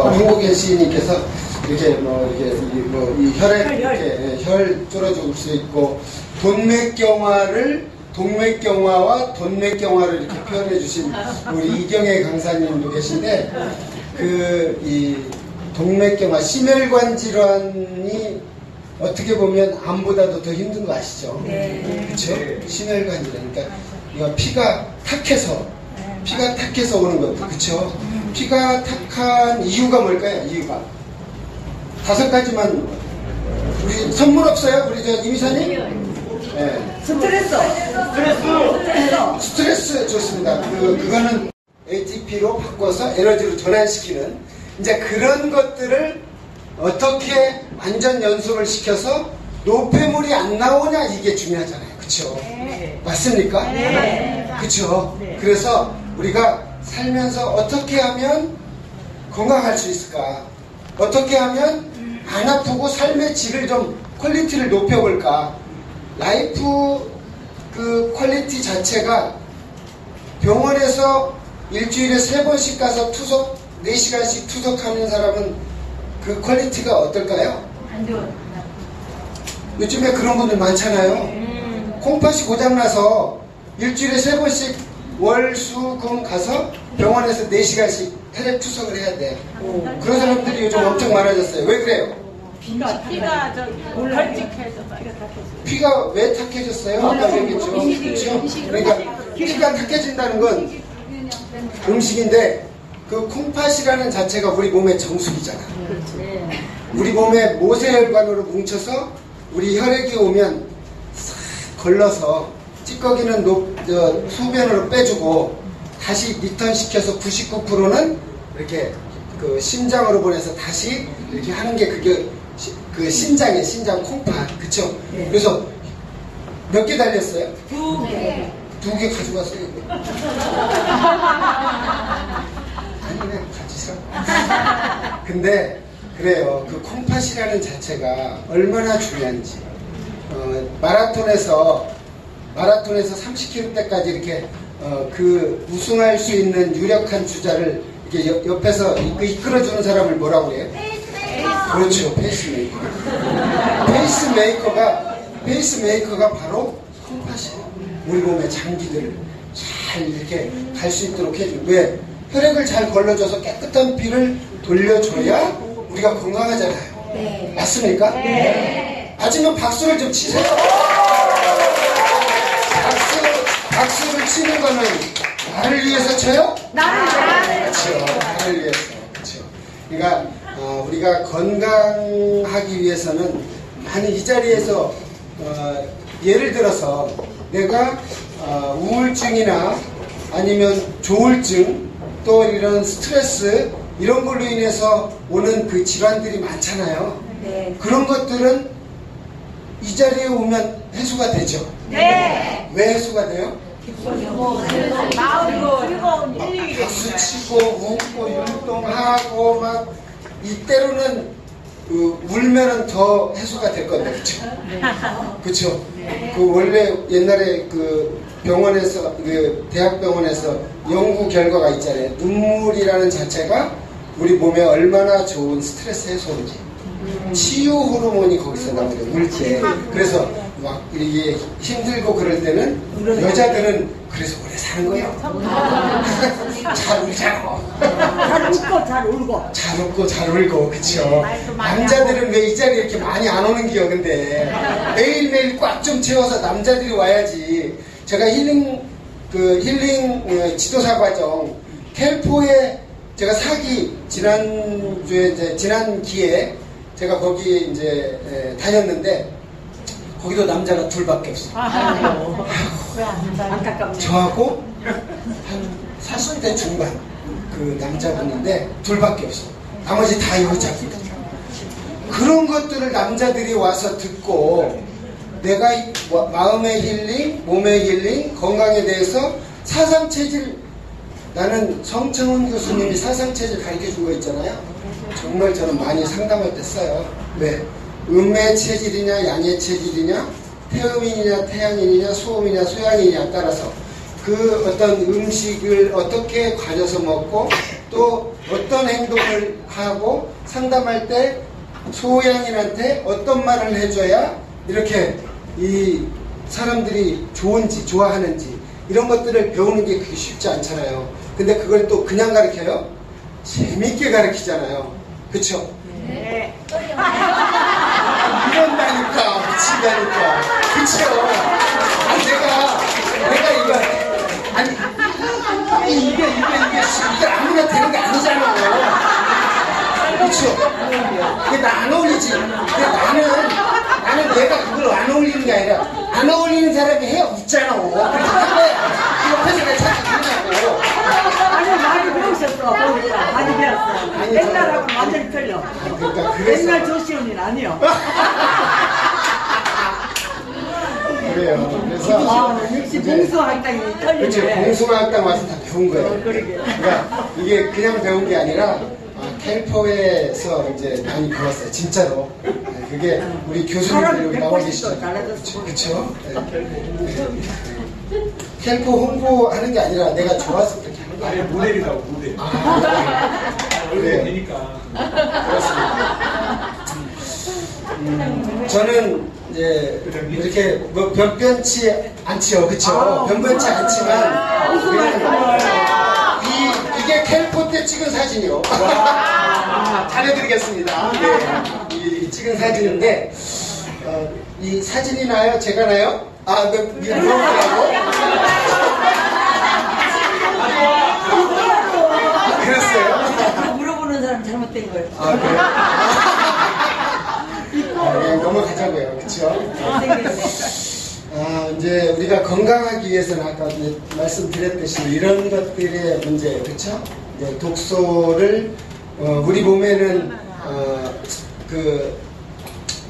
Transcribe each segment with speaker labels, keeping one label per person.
Speaker 1: 한국의 시인님께서 이렇게 이 혈액 이렇게 혈 쫄아줄 수 있고 동맥경화와 돈맥경화를 이렇게 표현해 주신 우리 이경혜 강사님도 계신데 이 동맥경화 심혈관 질환이 어떻게 보면 암보다도 더 힘든 거 아시죠? 네. 그렇죠? 심혈관 질환. 그러니까 이거 피가 탁해서 오는 것도 그렇죠? 피가 탁한 이유가 뭘까요? 이유가 5가지만. 우리 선물 없어요? 우리 저 이미사님? 네. 스트레스 좋습니다. 그거는 ATP로 바꿔서 에너지로 전환시키는 이제 그런 것들을 어떻게 완전 연속을 시켜서 노폐물이 안 나오냐 이게 중요하잖아요. 그쵸? 네. 맞습니까? 네. 그쵸? 네. 그래서 우리가 살면서 어떻게 하면 건강할 수 있을까? 어떻게 하면 안 아프고 삶의 질을 좀 퀄리티를 높여볼까? 라이프 퀄리티 자체가 병원에서 일주일에 3번씩 가서 4시간씩 투석하는 사람은 그 퀄리티가 어떨까요? 안 좋아요. 요즘에 그런 분들 많잖아요. 콩팥이 고장나서 일주일에 3번씩 월, 수, 금 가서 병원에서 4시간씩 혈액 투석을 해야 돼. 그런 사람들이 요즘 엄청 많아졌어요. 왜 그래요?
Speaker 2: 피가 걸쭉해서
Speaker 1: 피가 왜 탁해졌어요? 아까 얘기했죠. 그렇죠? 그러니까 피가 탁해진다는 건 음식인데 그 콩팥이라는 자체가 우리 몸의 정수기잖아. 우리 몸의 모세혈관으로 뭉쳐서 우리 혈액이 오면 싹 걸러서 찌꺼기는 소변으로 빼주고 다시 리턴시켜서 99%는 이렇게 그 심장으로 보내서 다시 이렇게 하는 게 그게 그 신장이에요. 신장 콩팥. 그쵸? 네. 그래서 몇 개 달렸어요? 2개. 2개 가져갔어요. 아니 그냥 같이 사. 근데 그래요. 그 콩팥이라는 자체가 얼마나 중요한지. 마라톤에서 30km 때까지 이렇게 그 우승할 수 있는 유력한 주자를 이렇게 옆에서 이끌어주는 사람을 뭐라고 그래요? 그렇죠. 페이스메이커. 페이스메이커가 바로 콩팥이에요. 우리 몸의 장기들을 잘 이렇게 갈 수 있도록 해주고. 왜? 혈액을 잘 걸러줘서 깨끗한 피를 돌려줘야 우리가 건강하잖아요. 네. 맞습니까? 네. 맞으면 박수를 좀 치세요. 박수를 치는 거는 나를 위해서 쳐요? 그렇죠. 나를 위해서. 그렇죠. 그러니까 우리가 건강하기 위해서는 많이 이 자리에서 예를 들어서 내가 우울증이나 아니면 조울증 또 이런 스트레스 이런 걸로 인해서 오는 그 질환들이 많잖아요. 네. 그런 것들은 이 자리에 오면 해소가 되죠. 네. 왜 해소가 돼요? 박수 치고 웃고 율동하고 막 이때로는 울면은 더 해소가 될 건데, 그쵸? 그쵸? 그 원래 옛날에 그 병원에서 그 대학병원에서 연구 결과가 있잖아요. 눈물이라는 자체가 우리 몸에 얼마나 좋은 스트레스 해소인지. 치유 호르몬이 거기서 나오죠. 울 때. 그래서 막 이게 힘들고 그럴 때는 여자들은 그래서 오래 사는 거예요. 잘 울자고. 잘 웃고 잘 울고. 그쵸? 남자들은 왜 이 자리에 이렇게 많이 안 오는 기요? 근데 매일매일 꽉 좀 채워서 남자들이 와야지. 제가 힐링 지도사 과정 켈포에 제가 지난 기회에 제가 거기에 이제 다녔는데 거기도 남자가 둘밖에 없어요. 안타깝네요. 저하고 한 40대 중반 그 남자분인데 둘밖에 없어요. 나머지 다 여자입니다. 그런 것들을 남자들이 와서 듣고 내가 마음의 힐링, 몸의 힐링, 건강에 대해서 사상체질, 나는 성청훈 교수님이 사상체질 가르쳐준 거 있잖아요. 정말 저는 많이 상담할 때 써요. 왜? 음의 체질이냐 양의 체질이냐 태음인이냐 태양인이냐 소음이냐 소양인이냐 따라서 그 어떤 음식을 어떻게 가져서 먹고 또 어떤 행동을 하고 상담할 때 소양인한테 어떤 말을 해줘야 이렇게 이 사람들이 좋은지 좋아하는지 이런 것들을 배우는 게 그렇게 쉽지 않잖아요. 근데 그걸 또 그냥 가르쳐요? 재밌게 가르치잖아요. 그쵸?
Speaker 2: 네.
Speaker 1: 이런다니까 미친다니까. 그쵸? 내가 이거 아니 이게 아무나 되는 게 아니잖아요. 그쵸? 그게 나 안 어울리지. 근데 나는 내가 그걸 안 어울리는 게 아니라 안 어울리는 사람이 해야 웃잖아. 그런데 옆에서 내 자꾸 그러냐고.
Speaker 3: 아니 많이 배우셨어 보니까 많이 배웠어. 옛날하고는 완전히 틀려.
Speaker 1: 그러니까 그래서
Speaker 3: 옛날 조시언니는 아니요.
Speaker 1: 그래요. 그래서
Speaker 3: 역시 봉수학당이 틀리네.
Speaker 1: 그렇죠. 봉숭아학당 와서 다 배운 거예요.
Speaker 3: 그러게.
Speaker 1: 그러니까 이게 그냥 배운 게 아니라 캘포에서 이제 많이 배웠어요. 진짜로. 네, 그게 우리 교수님들이 나와 계시죠. 그렇죠. 캘포 홍보하는 게 아니라 내가 좋아서 그렇게 하는 거예요.
Speaker 4: 아니 모델이라고 모델.
Speaker 1: 그래요.
Speaker 4: 되니까.
Speaker 1: 그렇습니다. 저는 이제 이렇게 뭐 변변치 않지요, 그렇죠? 변변치 않지만 그냥 이게 캘포 때 찍은 사진이요. 잘해드리겠습니다. 네, 이 찍은 사진인데 이 사진이 나요? 제가 나요? 아, 네, 물어보라고? 그랬어요?
Speaker 3: 물어보는 사람 잘못된 거예요.
Speaker 1: 아, 그래요? 네, 넘어가자고요. 그쵸? 이제 우리가 건강하기 위해서는 아까 말씀드렸듯이 이런 것들의 문제, 그쵸? 이제 독소를, 우리 몸에는, 그,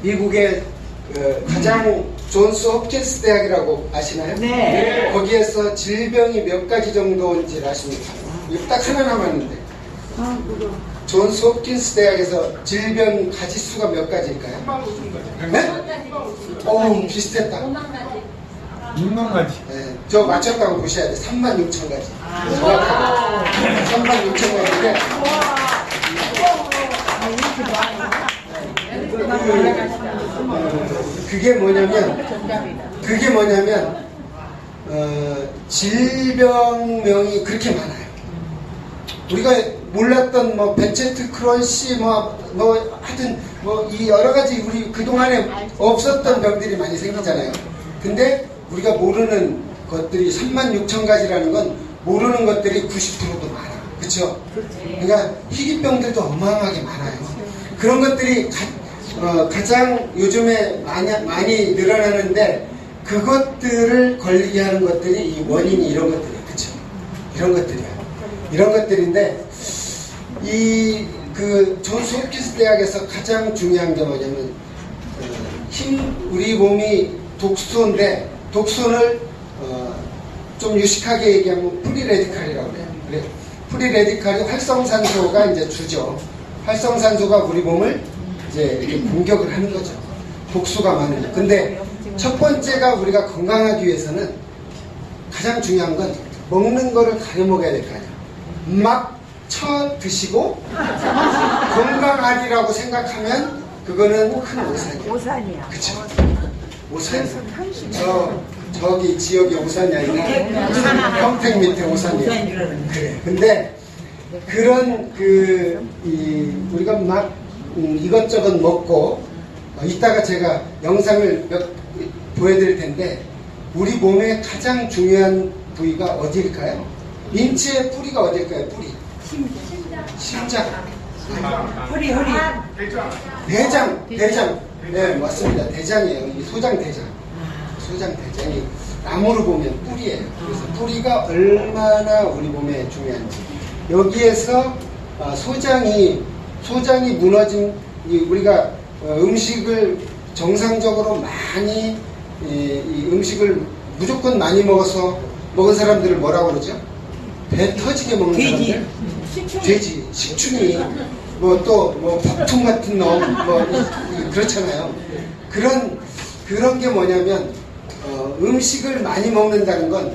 Speaker 1: 미국의 가장 존스 홉킨스 대학이라고 아시나요?
Speaker 3: 네.
Speaker 1: 거기에서 질병이 몇 가지 정도인지 아십니까? 이거 딱 하나 남았는데. 존스 홉킨스 대학에서 질병 가지수가 몇 가지일까요?
Speaker 4: 35,000가지.
Speaker 1: 네? 비슷했다.
Speaker 4: 6만 가지.
Speaker 1: 네, 저 맞췄다고 보셔야 돼. 36,000가지. 정확하게. 36,000가지인데. 그게 뭐냐면, 질병명이 그렇게 많아요. 우리가 몰랐던 뭐 벤체트 크론씨 하여튼 이 여러 가지 우리 그동안에 없었던 병들이 많이 생기잖아요. 근데 우리가 모르는 것들이 36,000가지라는 건 모르는 것들이 90%도 많아. 그쵸? 그러니까 희귀병들도 어마어마하게 많아요. 그런 것들이 가장 요즘에 많이 늘어나는데 그것들을 걸리게 하는 것들이 이 원인이 이런 것들이에요. 그쵸? 이런 것들이야. 이런 것들인데 존스 홉킨스 대학에서 가장 중요한 게 뭐냐면 우리 몸이 독소인데 독소를 좀 유식하게 얘기하면 프리레디칼이라고 그래요. 그래. 프리레디칼이 활성산소가 이제 주죠. 활성산소가 우리 몸을 이제 이렇게 공격을 하는 거죠. 독소가 많은 거. 근데 첫 번째가 우리가 건강하기 위해서는 가장 중요한 건 먹는 거를 가려 먹어야 될 거 아니야. 막 쳐 드시고 건강하리라고 생각하면 그거는 큰 오산이야.
Speaker 3: 오산이야.
Speaker 1: 그쵸? 오산이야. 저기 지역이 오산이 아니라 평택 밑에 오산이야. 그래. 근데 그런 우리가 막 이것저것 먹고 이따가 제가 영상을 보여드릴 텐데 우리 몸의 가장 중요한 부위가 어디일까요? 인체의 뿌리가 어디일까요? 뿌리. 심장.
Speaker 3: 허리.
Speaker 1: 대장. 네, 맞습니다. 대장이에요. 이 소장대장. 소장대장이 나무로 보면 뿌리예요. 그래서 뿌리가 얼마나 우리 몸에 중요한지. 여기에서 소장이 무너진 우리가 음식을 정상적으로 많이 이 음식을 무조건 많이 먹은 사람들을 뭐라고 그러죠? 배 터지게 먹는 사람들? 돼지, 식충이, 폭풍 같은 놈, 그렇잖아요. 그런 게 뭐냐면, 음식을 많이 먹는다는 건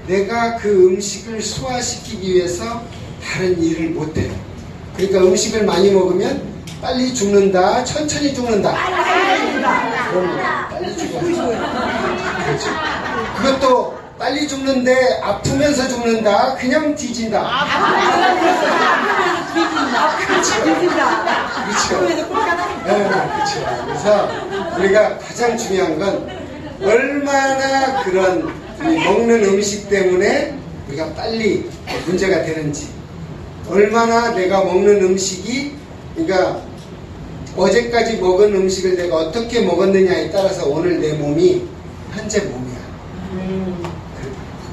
Speaker 1: 내가 그 음식을 소화시키기 위해서 다른 일을 못해요. 그러니까 음식을 많이 먹으면 빨리 죽는다, 천천히 죽는다. 그럼 빨리 죽어요. 그렇죠. 그것도 빨리 죽는데 아프면서 죽는다, 그냥 뒤진다. 그렇죠. 네, 그렇죠. 그래서 우리가 가장 중요한 건 얼마나 그런 먹는 음식 때문에 우리가 빨리 문제가 되는지, 얼마나 내가 먹는 음식이, 그러니까 어제까지 먹은 음식을 내가 어떻게 먹었느냐에 따라서 오늘 내 몸이 현재 몸이야.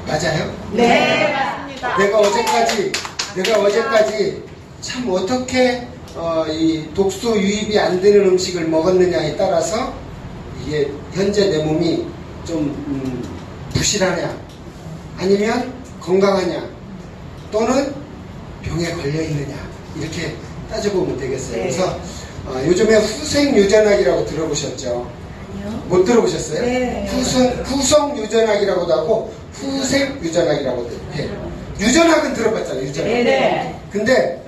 Speaker 1: 맞아요?
Speaker 2: 네, 맞습니다.
Speaker 1: 내가 어제까지 참 어떻게 이 독소 유입이 안 되는 음식을 먹었느냐에 따라서 이게 현재 내 몸이 좀 부실하냐, 아니면 건강하냐, 또는 병에 걸려 있느냐, 이렇게 따져보면 되겠어요. 그래서 요즘에 후생유전학이라고 들어보셨죠?
Speaker 3: 아니요.
Speaker 1: 못 들어보셨어요?
Speaker 3: 네.
Speaker 1: 후성유전학이라고도 하고 후생유전학이라고도 해요. 유전학은 들어봤잖아요. 유전학.
Speaker 3: 네.
Speaker 1: 근데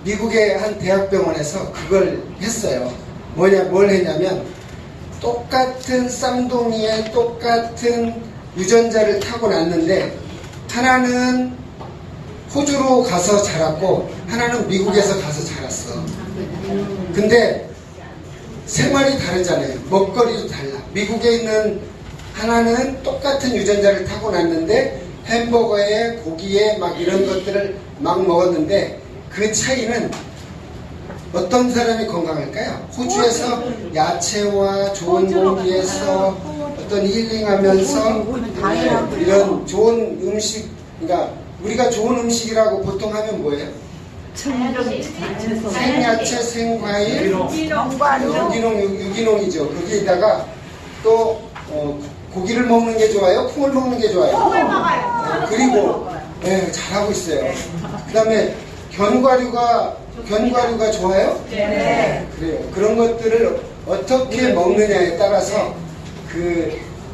Speaker 1: 미국의 한 대학병원에서 그걸 했어요. 뭘 했냐면 똑같은 쌍둥이의 똑같은 유전자를 타고났는데 하나는 호주로 가서 자랐고 하나는 미국에서 가서 자랐어. 근데 생활이 다르잖아요. 먹거리도 달라. 미국에 있는 하나는 똑같은 유전자를 타고났는데 햄버거에 고기에 막 이런 것들을 막 먹었는데 그 차이는 어떤 사람이 건강할까요? 호주에서 야채와 좋은 공기에서 어떤 힐링하면서 이런 좋은 음식, 그러니까 우리가 좋은 음식이라고 보통 하면 뭐예요? 생야채, 생과일, 유기농이죠. 거기에다가 또 고기를 먹는 게 좋아요? 콩을 먹는 게 좋아요?
Speaker 2: 콩을 먹어요.
Speaker 1: 그리고 네, 잘하고 있어요. 그 다음에 견과류가 좋아요?
Speaker 2: 네.
Speaker 1: 그래요. 그런 것들을 어떻게 먹느냐에 따라서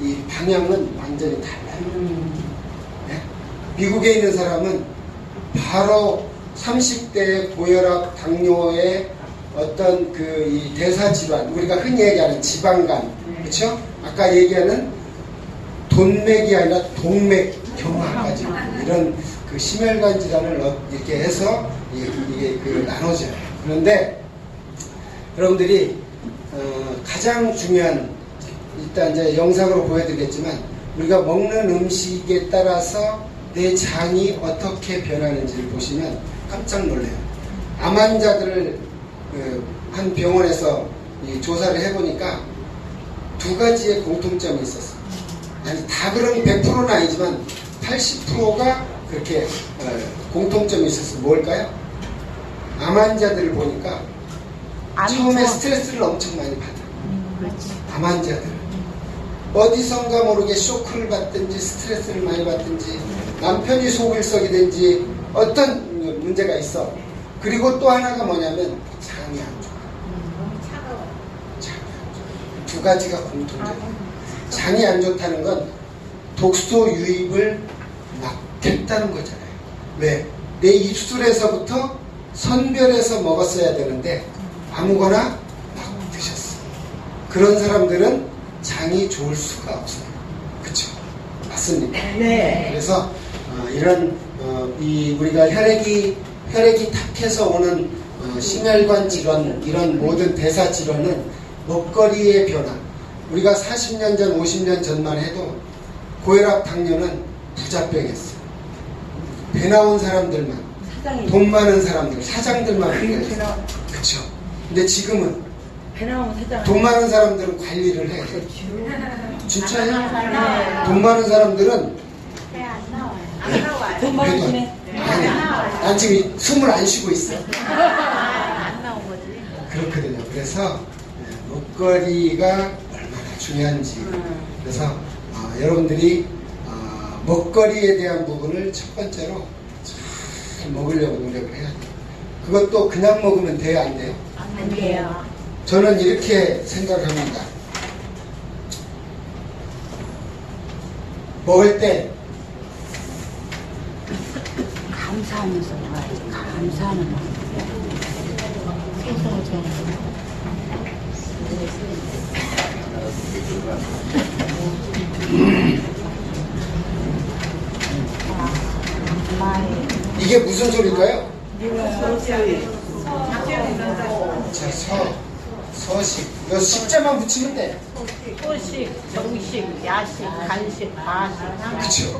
Speaker 1: 이 방향은 완전히 달라요. 네? 미국에 있는 사람은 바로 30대의 고혈압, 당뇨의 어떤 이 대사질환, 우리가 흔히 얘기하는 지방간, 그렇죠? 아까 얘기하는 돈맥이 아니라 동맥경화까지 이런 그 심혈관 질환을 이렇게 해서 이게 나눠져요. 그런데 여러분들이 가장 중요한, 일단 이제 영상으로 보여드리겠지만 우리가 먹는 음식에 따라서 내 장이 어떻게 변하는지를 보시면 깜짝 놀래요. 암 환자들을 한 병원에서 조사를 해보니까 두 가지의 공통점이 있었어요. 아니, 다 그런 100%는 아니지만 80%가 그렇게 공통점이 있었어요. 뭘까요? 암 환자들을 보니까 처음에 스트레스를 엄청 많이 받아요. 암 환자들은 어디선가 모르게 쇼크를 받든지 스트레스를 많이 받든지 남편이 속을 썩이든지 어떤 문제가 있어. 그리고 또 하나가 뭐냐면 장이 안 좋아. 두 가지가 공통점이에요. 장이 안 좋다는 건 독소 유입을 막겠다는 거잖아요. 왜? 내 입술에서부터 선별해서 먹었어야 되는데 아무거나 막 드셨어. 그런 사람들은 장이 좋을 수가 없어요. 그쵸? 맞습니까?
Speaker 3: 네.
Speaker 1: 그래서 이런 우리가 혈액이 탁해서 오는 심혈관 질환, 이런 모든 대사 질환은 먹거리의 변화. 우리가 40년 전, 50년 전만 해도 고혈압, 당뇨는 부자병이었어요. 배 나온 사람들만, 돈 많은 사람들, 사장들만 그랬어요. 그쵸? 근데 지금은 돈 많은 사람들은 관리를 해. 진짜요? 돈 많은 사람들은
Speaker 2: 안 나와요.
Speaker 1: 아니, 난 지금 숨을 안 쉬고 있어.
Speaker 2: 안 나온 거지.
Speaker 1: 그렇거든요. 그래서 먹거리가 얼마나 중요한지. 그래서 여러분들이 먹거리에 대한 부분을 첫 번째로 잘 먹으려고 노력을 해야 돼요. 그것도 그냥 먹으면 돼요, 안 돼요?
Speaker 2: 안 돼요.
Speaker 1: 저는 이렇게 생각을 합니다. 먹을 때
Speaker 3: 감사하면서 좋아요. 감사하는 마음.
Speaker 1: 이게 무슨 소리일까요? 자, 서식. 이거 식자만 붙이면 돼.
Speaker 2: 소식, 정식, 야식, 간식, 과식.
Speaker 1: 그쵸?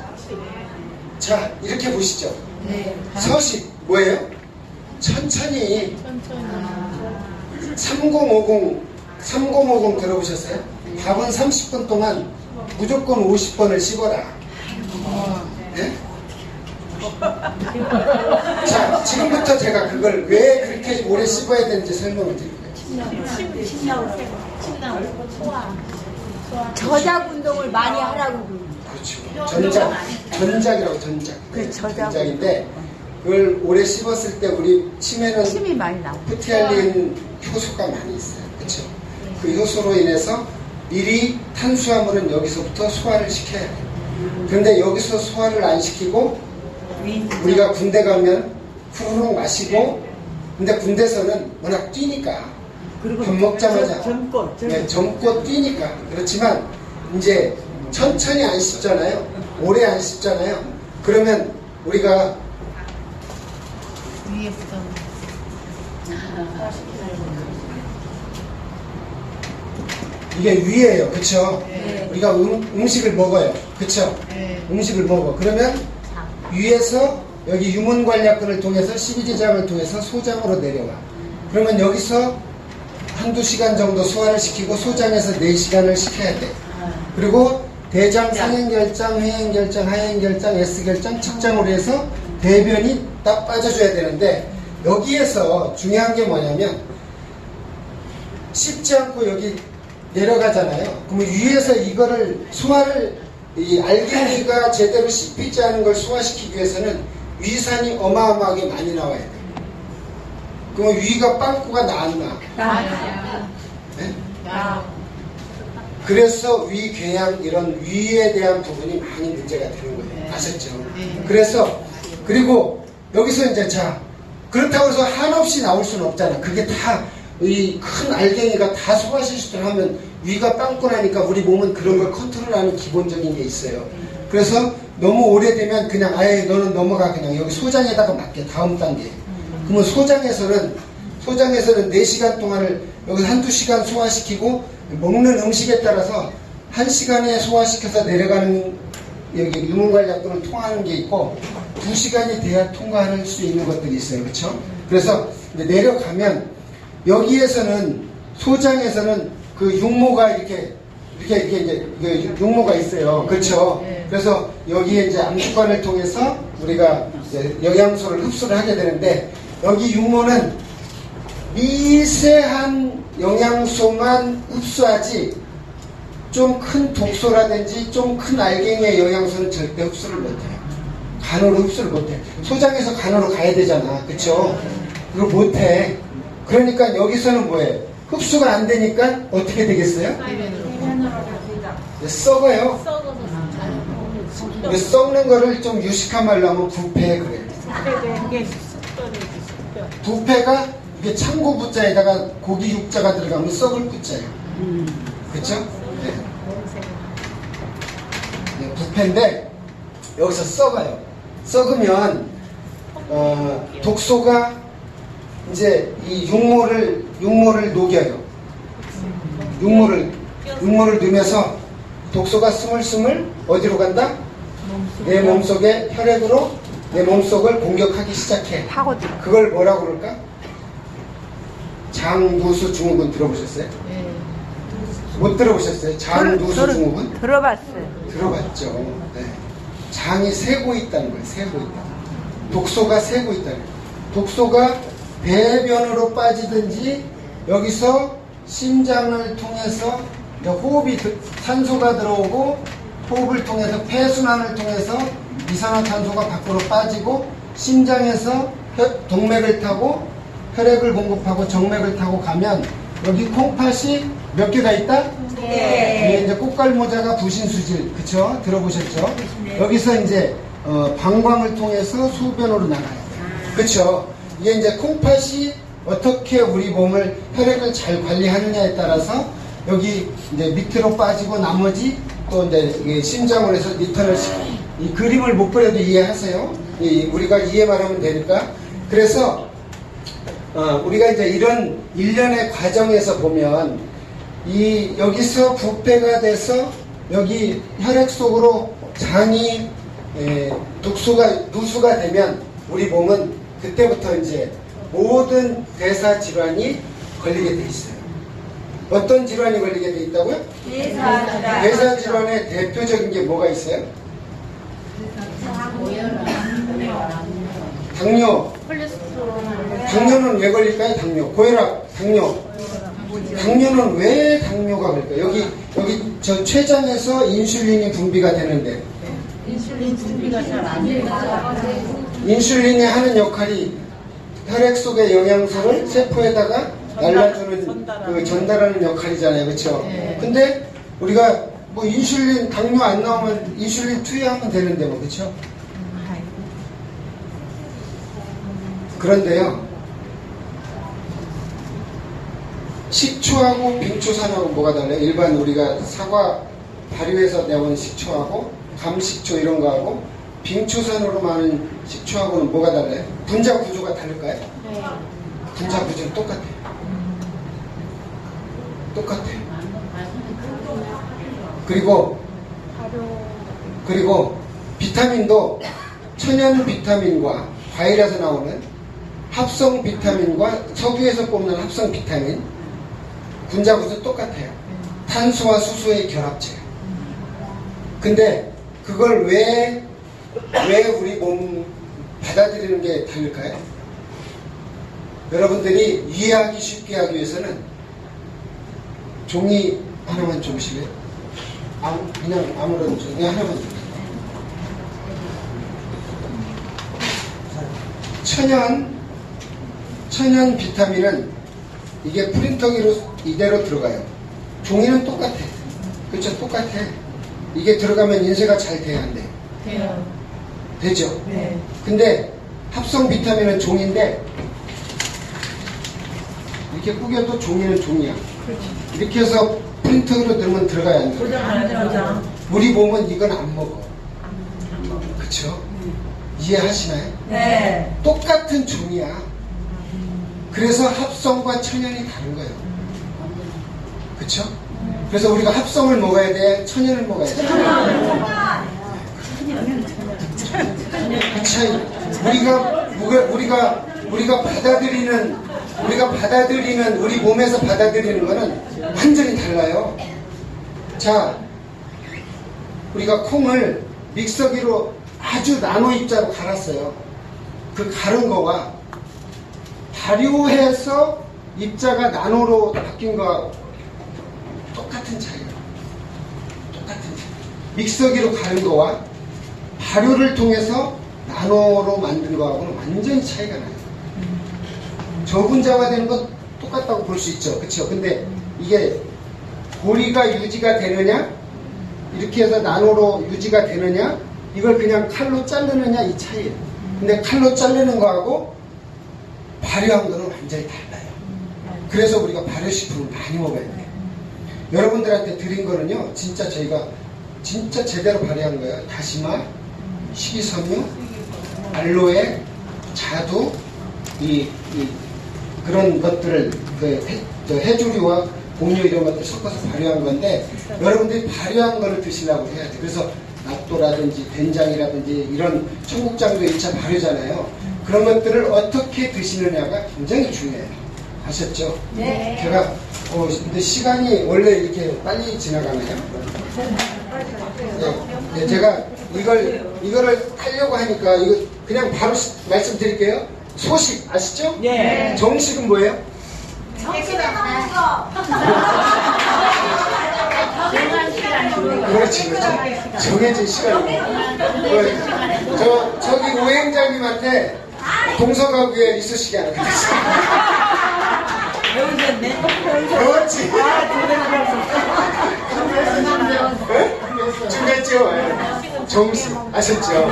Speaker 1: 자, 이렇게 보시죠.
Speaker 2: 네.
Speaker 1: 서식, 뭐예요? 천천히.
Speaker 2: 천천히.
Speaker 1: 3050 들어보셨어요? 밥은 30분 동안 무조건 50번을 씹어라. 네? 자, 지금부터 제가 그걸 왜 그렇게 오래 씹어야 되는지 설명을 드릴게요.
Speaker 2: 침 나오고 소화.
Speaker 3: 저작 운동을 많이 하라고.
Speaker 1: 그렇죠. 전작이라고 전작.
Speaker 3: 그 저작.
Speaker 1: 전작인데 그걸 오래 씹었을 때 우리 침에는
Speaker 3: 침이 많이 나고.
Speaker 1: 프티알린 효소가 많이 있어요. 그렇죠. 그 효소로 인해서 미리 탄수화물은 여기서부터 소화를 시켜야 돼요. 그런데 여기서 소화를 안 시키고 우리가 군대 가면 후루룩 마시고 근데 군대에서는 워낙 뛰니까 밥 먹자마자 젊고 뛰니까 그렇지만 이제 천천히 안 씹잖아요. 오래 안 씹잖아요. 그러면 우리가
Speaker 2: 위에부터.
Speaker 1: 이게 위예요. 그쵸?
Speaker 2: 네.
Speaker 1: 우리가 음식을 먹어요. 그쵸?
Speaker 2: 네.
Speaker 1: 음식을 먹어. 그러면 위에서 여기 유문관략근을 통해서 십이지장을 통해서 소장으로 내려와. 그러면 여기서 한두 시간 정도 소화를 시키고 소장에서 4시간을 시켜야 돼. 그리고 대장, 상행결장, 회행결장, 하행결장, S결장, 측장으로 해서 대변이 딱 빠져줘야 되는데 여기에서 중요한 게 뭐냐면 씹지 않고 여기 내려가잖아요. 그러면 위에서 이거를 소화를 이 알갱이가 제대로 씹히지 않은 걸 소화시키기 위해서는 위산이 어마어마하게 많이 나와야 돼요. 그러면 위가 빵꾸가 나왔나? 네? 그래서 위궤양 이런 위에 대한 부분이 많이 문제가 되는 거예요. 아셨죠? 그래서 그리고 여기서 이제 자 그렇다고 해서 한없이 나올 수는 없잖아. 그게 다 이 큰 알갱이가 다 소화실수를 하면 위가 빵꾸 나니까 우리 몸은 그런 걸 컨트롤하는 기본적인 게 있어요. 그래서 너무 오래되면 그냥 아예 너는 넘어가 그냥 여기 소장에다가 맡겨 다음 단계. 그러면 소장에서는 4시간 동안을 여기 한두 시간 소화시키고 먹는 음식에 따라서 1시간에 소화시켜서 내려가는 여기 유문관략근을 통하는 게 있고 2시간이 돼야 통과할 수 있는 것들이 있어요. 그렇죠? 그래서 이제 내려가면 여기에서는 소장에서는 그 육모가 이렇게 이제 육모가 있어요. 그렇죠? 그래서 여기에 이제 암주관을 통해서 우리가 이제 영양소를 흡수를 하게 되는데 여기 육모는 미세한 영양소만 흡수하지 좀 큰 독소라든지 좀 큰 알갱이의 영양소는 절대 흡수를 못해요. 간으로 흡수를 못해. 소장에서 간으로 가야 되잖아. 그쵸? 그걸 못해. 그러니까 여기서는 뭐예요? 흡수가 안 되니까 어떻게 되겠어요? 썩어요. 썩는 거를 좀 유식한 말로 하면 부패 그래요. 부패가 이게 창고 부자에다가 고기 육자가 들어가면 썩을 부자예요. 그쵸? 네. 네, 부패인데 여기서 썩어요. 썩으면 독소가 이제 이 육모를 녹여요. 육모를 넣으면서 독소가 스물스물 어디로 간다? 내 몸속에 혈액으로 내 몸속을 공격하기 시작해. 그걸 뭐라고 그럴까? 장누수 증후군 들어보셨어요? 못 들어보셨어요? 장누수 증후군?
Speaker 3: 들어봤어요.
Speaker 1: 들어봤죠. 네. 장이 새고 있다는 거예요. 새고 있다. 독소가 새고 있다는 거예요. 독소가 배변으로 빠지든지 여기서 심장을 통해서 호흡이 산소가 들어오고 호흡을 통해서 폐순환을 통해서 이산화탄소가 밖으로 빠지고 심장에서 동맥을 타고 혈액을 공급하고 정맥을 타고 가면 여기 콩팥이 몇 개가 있다?
Speaker 3: 네.
Speaker 1: 이제 꽃갈모자가 부신수질, 그쵸? 들어보셨죠? 여기서 이제 방광을 통해서 소변으로 나가요. 그렇죠? 이게 이제 콩팥이 어떻게 우리 몸을 혈액을 잘 관리하느냐에 따라서 여기 이제 밑으로 빠지고 나머지 또 이제 이게 심장을 해서 리턴을 이 그림을 못 그려도 이해하세요? 우리가 이해만 하면 되니까. 그래서 우리가 이제 이런 일련의 과정에서 보면 여기서 부패가 돼서 여기 혈액 속으로 장이 누수가 되면 우리 몸은 그때부터 이제 모든 대사 질환이 걸리게 돼 있어요. 어떤 질환이 걸리게 돼 있다고요? 대사 질환의 대표적인 게 뭐가 있어요? 당뇨. 당뇨는 왜 걸릴까요? 당뇨. 고혈압, 당뇨. 당뇨는 왜 당뇨가 걸릴까요? 여기 저 췌장에서 인슐린이 분비가 되는데
Speaker 2: 인슐린 준비가 잘 안 돼요.
Speaker 1: 인슐린이 하는 역할이 혈액 속의 영양소를 세포에다가 날라주는 전달하는 역할이잖아요. 그렇죠?
Speaker 2: 네.
Speaker 1: 근데 우리가 뭐 인슐린 당뇨 안 나오면 인슐린 투여하면 되는데 뭐 그렇죠? 그런데요. 식초하고 빙초산하고 뭐가 달라요? 일반 우리가 사과 발효해서 내온 식초하고 감식초 이런 거하고 빙초산으로 많은 식초하고는 뭐가 달라요? 분자 구조가 다를까요?
Speaker 2: 네.
Speaker 1: 분자 구조는 똑같아요. 똑같아요. 그리고 비타민도 천연 비타민과 과일에서 나오는 합성 비타민과 석유에서 뽑는 합성 비타민 분자 구조 똑같아요. 탄수와 수소의 결합체예요. 근데 그걸 왜 우리 몸 받아들이는 게 다를까요? 여러분들이 이해하기 쉽게 하기 위해서는 종이 하나만 주실래요? 그냥 아무런 종이 하나만 주세요. 천연 비타민은 이게 프린터기로 이대로 들어가요. 종이는 똑같아. 그렇죠? 똑같아. 이게 들어가면 인쇄가 잘 돼야 안 돼.
Speaker 2: 돼요.
Speaker 1: 되죠?
Speaker 2: 네.
Speaker 1: 근데 합성 비타민은 종인데 이렇게 꾸겨도 종이는 종이야. 이렇게 해서 프린터기로 들면 들어가야 안 돼.
Speaker 3: 도장.
Speaker 1: 우리 몸은 이건 안 먹어. 그쵸? 이해하시나요?
Speaker 3: 네.
Speaker 1: 똑같은 종이야. 그래서 합성과 천연이 다른 거예요. 그쵸? 그래서 우리가 합성을 먹어야 돼? 천연을 먹어야 돼? 그 차이. 우리가 받아들이는 우리 몸에서 받아들이는 거는 완전히 달라요. 자, 우리가 콩을 믹서기로 아주 나노 입자로 갈았어요. 그 갈은 거와 발효해서 입자가 나노로 바뀐 거와 똑같은 차이예요. 똑같은 차이. 믹서기로 가는 거와 발효를 통해서 나노로 만든 거하고는 완전히 차이가 나요. 저분자화되는 건 똑같다고 볼 수 있죠. 그렇죠? 근데 이게 고리가 유지가 되느냐, 이렇게 해서 나노로 유지가 되느냐, 이걸 그냥 칼로 자르느냐 이 차이예요. 근데 칼로 자르는 거하고 발효한 거는 완전히 달라요. 그래서 우리가 발효식품을 많이 먹어야 돼요. 여러분들한테 드린 거는요, 진짜 저희가 진짜 제대로 발효한 거예요. 다시마, 식이섬유, 알로에, 자두, 그런 것들을 해조류와 곡류 이런 것들 섞어서 발효한 건데 여러분들이 발효한 거를 드시려고 해야 돼요. 그래서 낫또라든지 된장이라든지 이런 청국장도 1차 발효잖아요. 그런 것들을 어떻게 드시느냐가 굉장히 중요해요. 아셨죠?
Speaker 3: 네.
Speaker 1: 제가 근데 시간이 원래 이렇게 빨리 지나가나요? 네, 제가 이거를 하려고 하니까 이거 그냥 바로 말씀드릴게요. 소식 아시죠?
Speaker 3: 네.
Speaker 1: 정식은 뭐예요? 그렇지. 정해진 시간이에요. 저기 오행장님한테 동서가구에 있으시게 하는 거지.
Speaker 3: 배우셨네.
Speaker 1: 그렇지.
Speaker 3: 아,
Speaker 1: 준비했죠? 정시 아셨죠?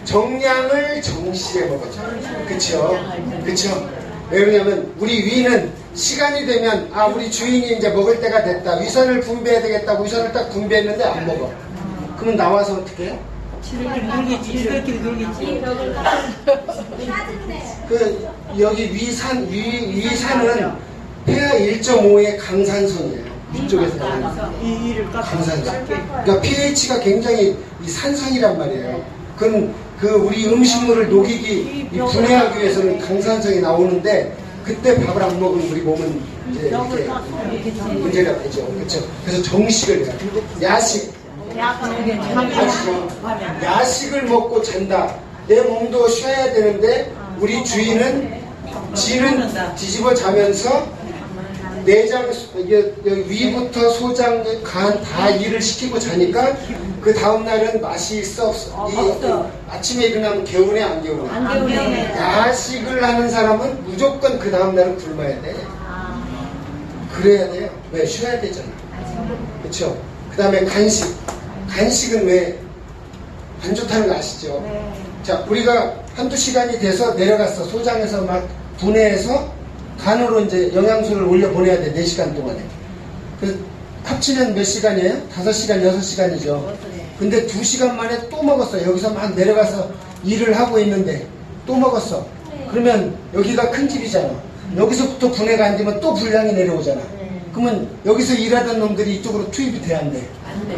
Speaker 1: 정량을 정시에 먹었죠. 그쵸? 왜 그러냐면 우리 위는 시간이 되면 우리 주인이 이제 먹을 때가 됐다. 위선을 분배해야 되겠다. 위선을 딱 분배했는데 안 먹어. 그러면 나와서 어떻게 해요?
Speaker 3: 지들끼리 놀겠지.
Speaker 1: 여기 위산은 폐하 1.5의 강산성이에요. 이쪽에서 나오는 강산성. 그러니까 pH가 굉장히 이 산성이란 말이에요. 그 우리 음식물을 녹이기 분해하기 위해서는 강산성이 나오는데 그때 밥을 안 먹으면 우리 몸은 이제 이렇게 문제가 되죠. 그렇죠? 그래서 정식을 해요. 야식을 먹고 잔다. 내 몸도 쉬어야 되는데 우리 지는 뒤집어 자면서 내장 위부터 소장 간 다 일을 시키고 자니까 그 다음날은 맛이 있어 아침에 일어나면 개운해 안 개운해?
Speaker 2: 안 개운해.
Speaker 1: 야식을 하는 사람은 무조건 그 다음날은 굶어야 돼. 그래야 돼요. 왜? 쉬어야 되잖아. 그렇죠? 그 다음에 간식은 왜 안 좋다는 거 아시죠? 자, 우리가 한두 시간이 돼서 내려갔어. 소장에서 막 분해해서 간으로 이제 영양소를 올려 보내야 돼. 4시간 동안에. 합치면 몇 시간이에요? 5시간, 6시간이죠. 근데 2시간 만에 또 먹었어. 여기서 막 내려가서 일을 하고 있는데 또 먹었어. 그러면 여기가 큰 집이잖아. 여기서부터 분해가 안 되면 또 분량이 내려오잖아. 그러면 여기서 일하던 놈들이 이쪽으로 투입이 돼야 안 돼?
Speaker 2: 안 돼.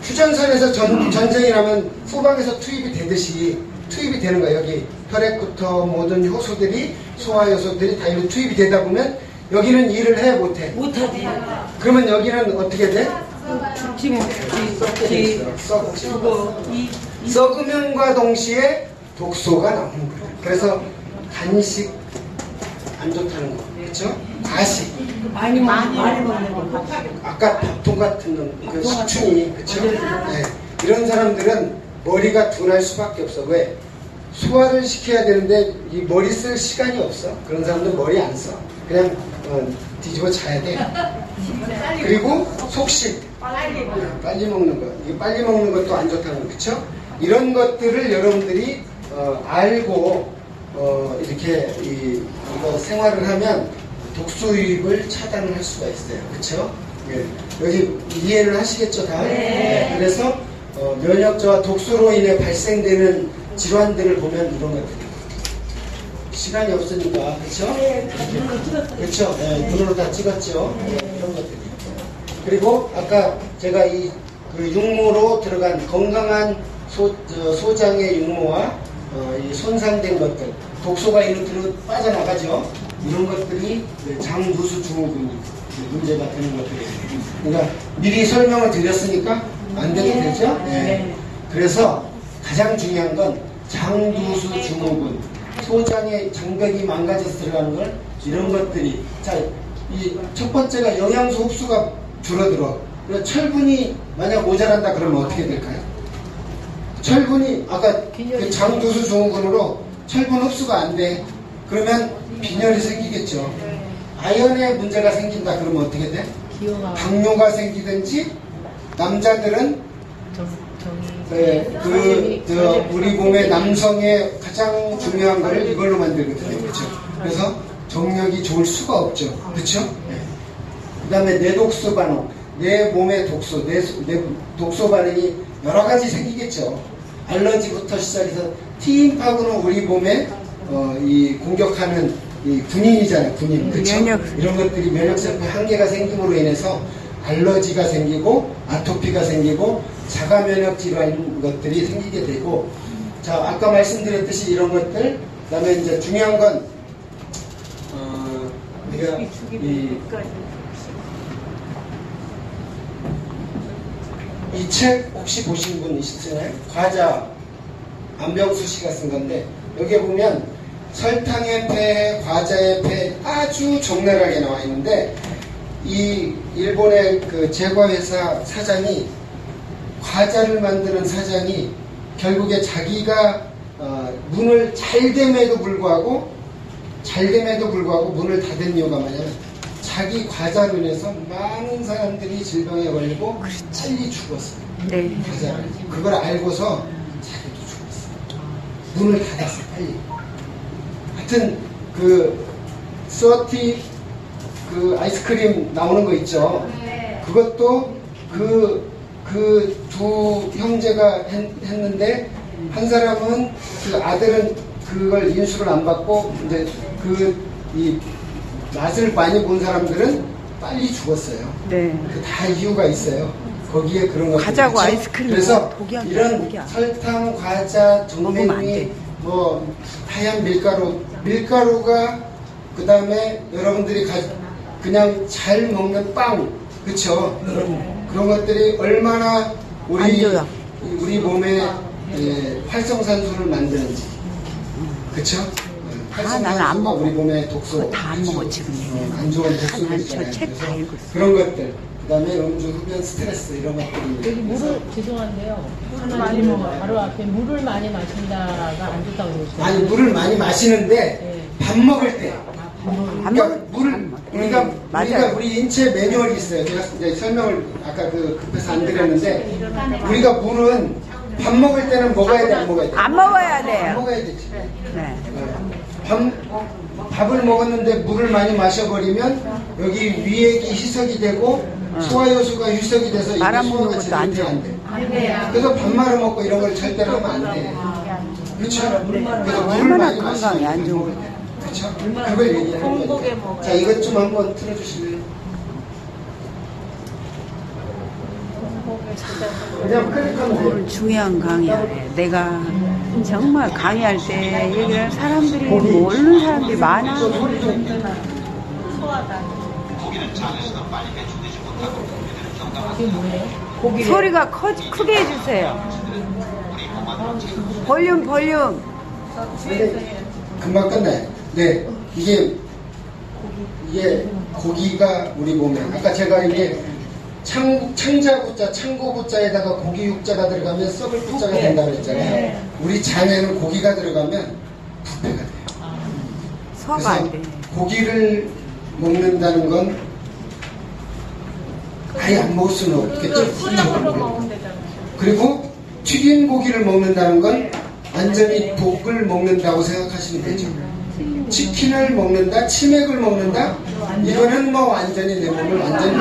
Speaker 1: 휴전선에서 전쟁이 나면 후방에서 투입이 되듯이 투입이 되는 거야. 여기 혈액부터 모든 효소들이 소화효소들이 다 이렇게 투입이 되다 보면 여기는 일을 해 못해?
Speaker 3: 못하지.
Speaker 1: 그러면 여기는 어떻게 돼? 썩으면과 동시에 독소가 나오는 거예요. 그래서 간식 안 좋다는 거. 그렇죠? 가식
Speaker 3: 많이 먹는 거.
Speaker 1: 아까 밥통 같은 그 식충이 그렇죠? 네. 이런 사람들은 머리가 둔할 수밖에 없어. 왜? 소화를 시켜야 되는데 이 머리 쓸 시간이 없어. 그런 사람들 머리 안 써. 그냥 뒤집어 자야 돼. 그리고 속식 빨리 먹는 거. 이게 빨리 먹는 것도 안 좋다는 거. 그렇죠? 이런 것들을 여러분들이 알고 이렇게 이거 생활을 하면 독소 유입을 차단을 할 수가 있어요. 그렇죠? 네. 여기 이해를 하시겠죠, 다? 네. 그래서 면역저하 독소로 인해 발생되는 질환들을 보면 이런 것들이 시간이 없으니까 그렇죠? 그렇죠? 네, 눈으로 다 찍었죠. 네, 이런 것들이. 그리고 아까 제가 그 육모로 들어간 건강한 소장의 육모와 이 손상된 것들, 독소가 이렇게 빠져나가죠. 이런 것들이 장누수 증후군 문제가 되는 것들이에요. 그러니까 미리 설명을 드렸으니까 안 돼도 되죠? 네. 그래서 가장 중요한 건 장누수 증후군, 소장의 장벽이 망가져서 들어가는 걸 이런 것들이 이 첫 번째가 영양소 흡수가 줄어들어. 철분이 만약 모자란다 그러면 어떻게 될까요? 철분이 아까 그 장누수 증후군으로 철분 흡수가 안 돼. 그러면 빈혈이 생기겠죠. 아연의 문제가 생긴다 그러면 어떻게 돼? 당뇨가 생기든지 남자들은 우리 몸의 남성의 가장 중요한 거를 이걸로 만들거든요. 그렇죠? 그래서 정력이 좋을 수가 없죠. 그렇죠? 네. 그 다음에 내독소 반응. 내 몸의 독소, 내 독소 반응이 여러 가지 생기겠죠. 알러지부터 시작해서 T인파군은 우리 몸에 이 공격하는 이 군인이잖아요. 군인. 그렇죠? 이런 것들이 면역세포 한계가 생김으로 인해서 알러지가 생기고 아토피가 생기고 자가 면역 질환 것들이 생기게 되고, 자 아까 말씀드렸듯이 이런 것들, 그다음에 이제 중요한 건 우리가 이 책 혹시 보신 분 있으시나요? 과자 안병수 씨가 쓴 건데 여기에 보면 설탕의 폐, 과자의 폐 아주 적나라하게 나와 있는데 이 일본의 그 제과회사 사장이 과자를 만드는 사장이 결국에 자기가 문을 잘 됨에도 불구하고 문을 닫은 이유가 뭐냐면 자기 과자로 인해서 많은 사람들이 질병에 걸리고 빨리 죽었어요.
Speaker 3: 네.
Speaker 1: 가자를. 그걸 알고서 자기도 죽었어. 문을 닫았어, 빨리. 하여튼, 그 아이스크림 나오는 거 있죠? 그것도 그 두 형제가 했는데, 한 사람은, 그 아들은 그걸 인수를 안 받고, 이제 이 맛을 많이 본 사람들은 빨리 죽었어요.
Speaker 3: 네.
Speaker 1: 다 이유가 있어요. 거기에 그런 거.
Speaker 3: 과자고 아이스크림.
Speaker 1: 그래서
Speaker 3: 독이야,
Speaker 1: 이런
Speaker 3: 독이야.
Speaker 1: 설탕, 과자,
Speaker 3: 먹으면 안
Speaker 1: 동맹이,
Speaker 3: 돼.
Speaker 1: 뭐 하얀 밀가루가 그 다음에 여러분들이 그냥 잘 먹는 빵, 그쵸? 그런 것들이 얼마나
Speaker 3: 안 줘요.
Speaker 1: 우리 몸에 활성산소를 만드는지, 그쵸?
Speaker 3: 나는 안 먹어.
Speaker 1: 우리 몸에 독소.
Speaker 3: 그거 다 안 먹어, 지금.
Speaker 1: 안 좋은
Speaker 3: 난
Speaker 1: 독소들이잖아요.
Speaker 3: 저 책 다
Speaker 1: 그래서
Speaker 3: 읽었어.
Speaker 1: 그런 것들. 그 다음에 음주, 흡연, 스트레스 이런 것들이.
Speaker 2: 여기 물을 죄송한데요. 물을 많이 먹어. 바로 앞에 물을 많이 마신다가 안 좋다고 그러시죠.
Speaker 1: 아니 물을 많이 마시는데 밥 먹을 때. 그러니까 물을 우리가
Speaker 3: 맞아요.
Speaker 1: 우리 인체 매뉴얼이 있어요. 제가 이제 설명을 아까 급해서 안 드렸는데 우리가 물은 밥 먹을 때는 먹어야 돼, 안 먹어야 돼?
Speaker 3: 안 먹어야
Speaker 1: 안
Speaker 3: 돼요.
Speaker 1: 먹어야 되지.
Speaker 3: 네.
Speaker 1: 밥을 먹었는데 물을 많이 마셔버리면 여기 위액이 희석이 되고 소화효소가 희석이 돼서 이게
Speaker 3: 말아먹는
Speaker 1: 소화가
Speaker 3: 것도 안
Speaker 1: 제대로
Speaker 3: 좋아.
Speaker 1: 안 돼. 그래서 밥 말아 먹고 이런 걸 절대로 하면 안 돼. 그렇죠? 그래서 물을
Speaker 3: 얼마나
Speaker 1: 많이
Speaker 3: 건강에
Speaker 1: 마시면
Speaker 3: 안 좋은
Speaker 1: 먹을 때. 그렇죠? 그걸 얘기하는 거니까. 자, 이것 좀 한번 틀어주실래요? 그냥 클릭하면 돼요.
Speaker 3: 오늘 중요한 강의야. 내가 정말 강의할 때 얘기를 사람들이 모르는 사람들이 많아. 소리가 크게 해주세요. 볼륨.
Speaker 1: 근데 금방 끝나요. 네, 이게 고기가 우리 몸에 아까 제가 이게 창자구자, 창고구자에다가 고기 육자가 들어가면 썩을 구자가 된다고 했잖아요. 우리 장에는 고기가 들어가면 부패가 돼요.
Speaker 3: 소화가 안 돼.
Speaker 1: 고기를 먹는다는 건 아예 안 먹을 수는 없겠죠. 그리고 튀긴 고기를 먹는다는 건 완전히 독을 먹는다고 생각하시면 되죠. 치킨을 먹는다, 치맥을 먹는다, 이거는 뭐 완전히 내 몸을 완전히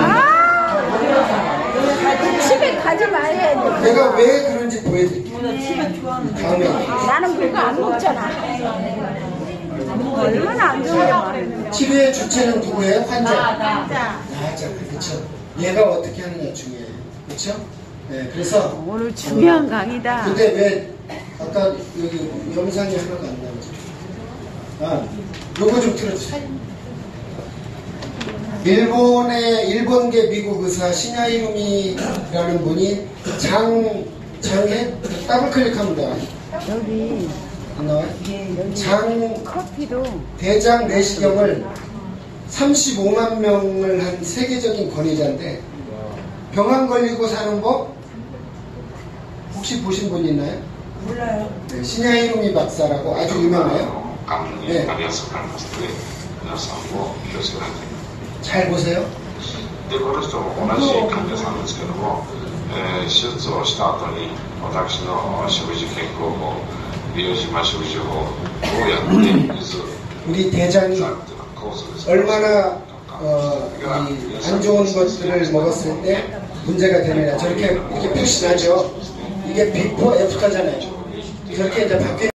Speaker 3: 집에 가지 말아야 돼.
Speaker 1: 내가 왜 그런지 보여드릴게요. 다음에
Speaker 3: 나는 그거 안 먹잖아. 얼마나 안 좋은 게 많은데.
Speaker 1: 치료의 주체는 누구예요? 환자. 나자. 그렇죠. 얘가 어떻게 하느냐 중요해요. 그렇죠? 네, 그래서
Speaker 3: 오늘 중요한 강의다.
Speaker 1: 근데 왜 아까 여기 영상이 하나가 안 나오죠? 아, 요거 좀 틀어주세요. 일본계 미국 의사 시냐이루미라는 분이 장에 더블 클릭하면 나와요.
Speaker 3: 여기
Speaker 1: 안 나와요?
Speaker 3: 커피도
Speaker 1: 대장 내시경을 35만 명을 한 세계적인 권위자인데 병원 걸리고 사는 법 혹시 보신 분 있나요?
Speaker 3: 몰라요.
Speaker 1: 네, 시냐이루미 박사라고 아주 유명해요. 네. 잘 보세요.
Speaker 5: でこの人も同じ患者さんですけども、手術をした後に私の食事健康法、美容島食事法をやっている
Speaker 1: 우리 대장이 얼마나 안 좋은 것들을 먹었을 때 문제가 되느냐 저렇게 이렇게 표시 나죠. 이게 비포 애프터잖아요. 저렇게 이제 바뀌는